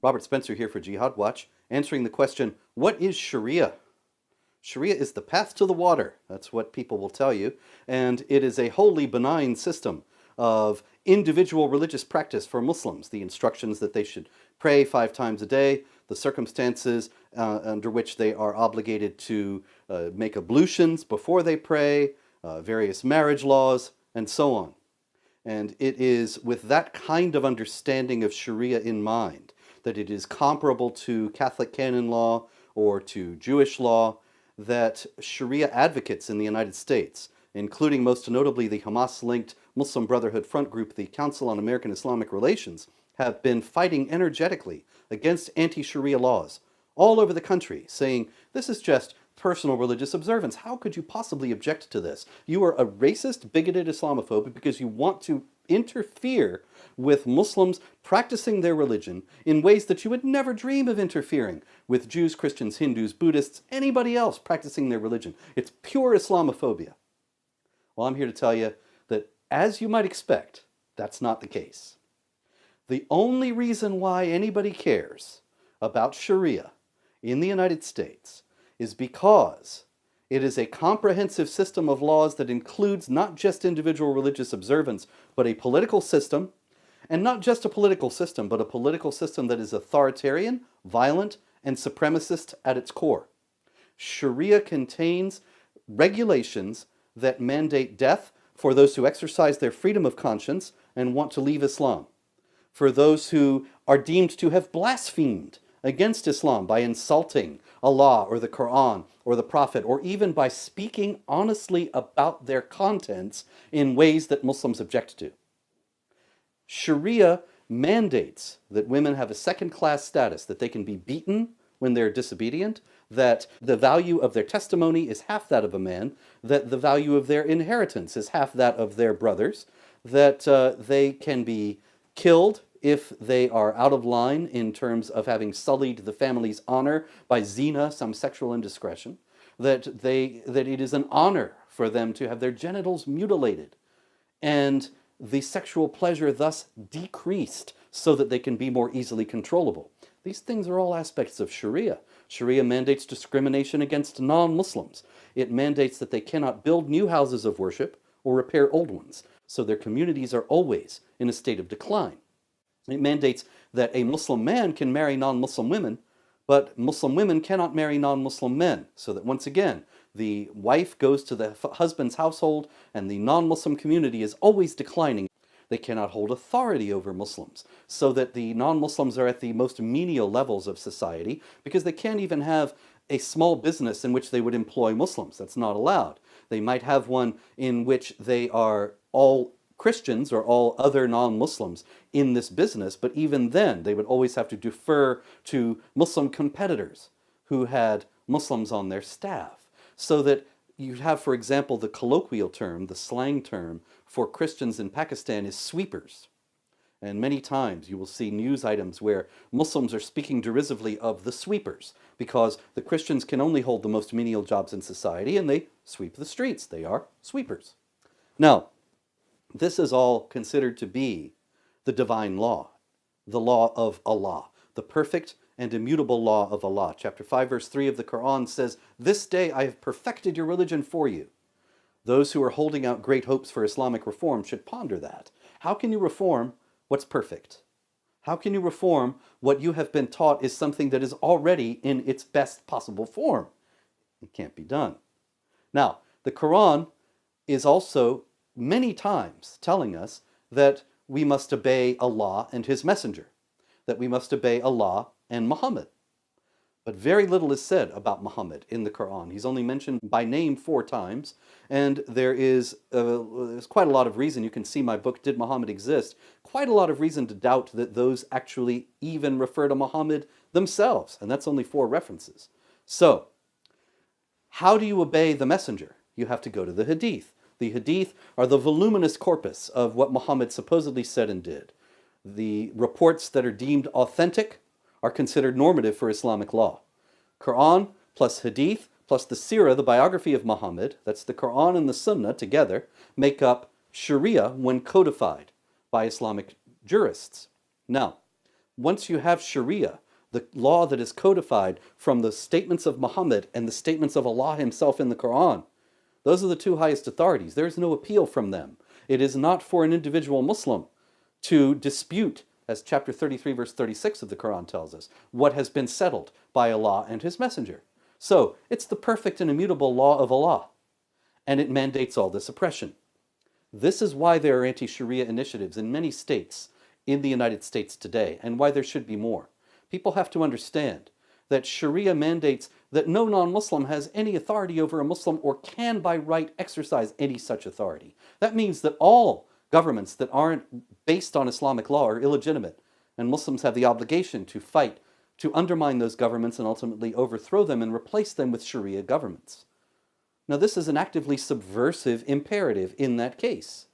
Robert Spencer here for Jihad Watch, answering the question, what is Sharia? Sharia is the path to the water. That's what people will tell you. And it is a wholly benign system of individual religious practice for Muslims. The instructions that they should pray 5 times a day, the circumstances under which they are obligated to make ablutions before they pray, various marriage laws, and so on. And it is with that kind of understanding of Sharia in mind that it is comparable to Catholic canon law or to Jewish law that Sharia advocates in the United States, including most notably the Hamas-linked Muslim Brotherhood front group, the Council on American-Islamic Relations, have been fighting energetically against anti-Sharia laws all over the country, saying, this is just personal religious observance. How could you possibly object to this? You are a racist, bigoted Islamophobe because you want to interfere with Muslims practicing their religion in ways that you would never dream of interfering with Jews, Christians, Hindus, Buddhists, anybody else practicing their religion. It's pure Islamophobia. Well, I'm here to tell you that, as you might expect, that's not the case. The only reason why anybody cares about Sharia in the United States is because it is a comprehensive system of laws that includes not just individual religious observance, but a political system, and not just a political system, but a political system that is authoritarian, violent, and supremacist at its core. Sharia contains regulations that mandate death for those who exercise their freedom of conscience and want to leave Islam, for those who are deemed to have blasphemed against Islam by insulting Allah or the Quran or the Prophet, or even by speaking honestly about their contents in ways that Muslims object to. Sharia mandates that women have a second-class status, that they can be beaten when they're disobedient, that the value of their testimony is half that of a man, that the value of their inheritance is half that of their brothers, that they can be killed if they are out of line in terms of having sullied the family's honor by zina, some sexual indiscretion, that it is an honor for them to have their genitals mutilated, and the sexual pleasure thus decreased so that they can be more easily controllable. These things are all aspects of Sharia. Sharia mandates discrimination against non-Muslims. It mandates that they cannot build new houses of worship or repair old ones, so their communities are always in a state of decline. It mandates that a Muslim man can marry non-Muslim women, but Muslim women cannot marry non-Muslim men, so that once again, the wife goes to the husband's household and the non-Muslim community is always declining. They cannot hold authority over Muslims, so that the non-Muslims are at the most menial levels of society because they can't even have a small business in which they would employ Muslims. That's not allowed. They might have one in which they are all Christians or all other non-Muslims in this business, but even then they would always have to defer to Muslim competitors who had Muslims on their staff. So that you have, for example, the colloquial term, the slang term for Christians in Pakistan is sweepers. And many times you will see news items where Muslims are speaking derisively of the sweepers because the Christians can only hold the most menial jobs in society and they sweep the streets. They are sweepers. Now, this is all considered to be the divine law, the law of Allah, the perfect and immutable law of Allah. Chapter 5, verse 3 of the Quran says, "This day I have perfected your religion for you." Those who are holding out great hopes for Islamic reform should ponder that. How can you reform what's perfect? How can you reform what you have been taught is something that is already in its best possible form? It can't be done. Now, the Quran is also many times telling us that we must obey Allah and His Messenger, that we must obey Allah and Muhammad. But very little is said about Muhammad in the Quran. He's only mentioned by name 4 times, and there's quite a lot of reason. You can see my book, Did Muhammad Exist? Quite a lot of reason to doubt that those actually even refer to Muhammad themselves, and that's only 4 references. So, how do you obey the messenger? You have to go to the Hadith. The Hadith are the voluminous corpus of what Muhammad supposedly said and did. The reports that are deemed authentic are considered normative for Islamic law. Quran plus Hadith plus the Sirah, the biography of Muhammad, that's the Quran and the Sunnah together, make up Sharia when codified by Islamic jurists. Now, Once you have Sharia, the law that is codified from the statements of Muhammad and the statements of Allah himself in the Quran, those are the two highest authorities. There is no appeal from them. It is not for an individual Muslim to dispute, as chapter 33, verse 36 of the Quran tells us, what has been settled by Allah and his messenger. So it's the perfect and immutable law of Allah, and it mandates all this oppression. This is why there are anti-Sharia initiatives in many states in the United States today, and why there should be more. People have to understand that Sharia mandates that no non-Muslim has any authority over a Muslim or can by right exercise any such authority. That means that all governments that aren't based on Islamic law are illegitimate, and Muslims have the obligation to fight to undermine those governments and ultimately overthrow them and replace them with Sharia governments. Now, this is an actively subversive imperative in that case.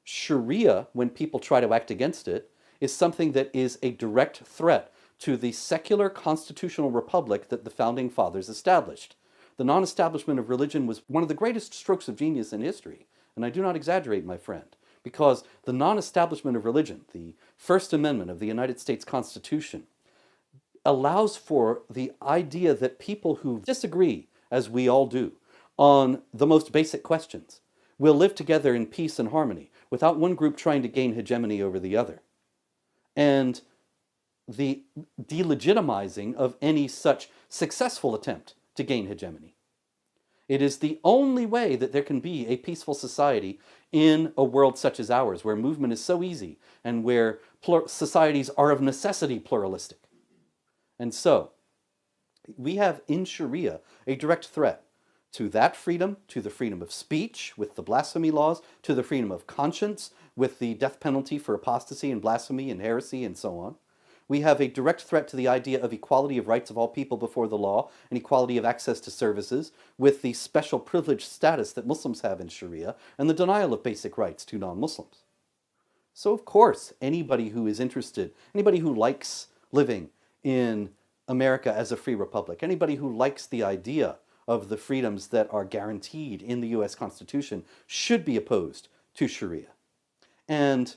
Sharia, when people try to act against it, is something that is a direct threat to the secular constitutional republic that the Founding Fathers established. The non-establishment of religion was one of the greatest strokes of genius in history, and I do not exaggerate, my friend, because the non-establishment of religion, the First Amendment of the United States Constitution, allows for the idea that people who disagree, as we all do, on the most basic questions, will live together in peace and harmony without one group trying to gain hegemony over the other. And the delegitimizing of any such successful attempt to gain hegemony. It is the only way that there can be a peaceful society in a world such as ours, where movement is so easy and where societies are of necessity pluralistic. And so, we have in Sharia a direct threat to that freedom, to the freedom of speech with the blasphemy laws, to the freedom of conscience with the death penalty for apostasy and blasphemy and heresy and so on. We have a direct threat to the idea of equality of rights of all people before the law and equality of access to services with the special privileged status that Muslims have in Sharia and the denial of basic rights to non-Muslims. So of course, anybody who is interested, anybody who likes living in America as a free republic, anybody who likes the idea of the freedoms that are guaranteed in the US Constitution should be opposed to Sharia. And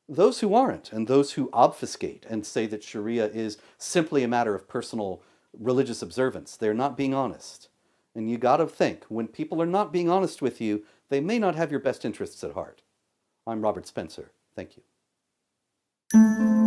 those who aren't, and those who obfuscate and say that Sharia is simply a matter of personal religious observance, they're not being honest. And you gotta think, when people are not being honest with you, they may not have your best interests at heart. I'm Robert Spencer. Thank you.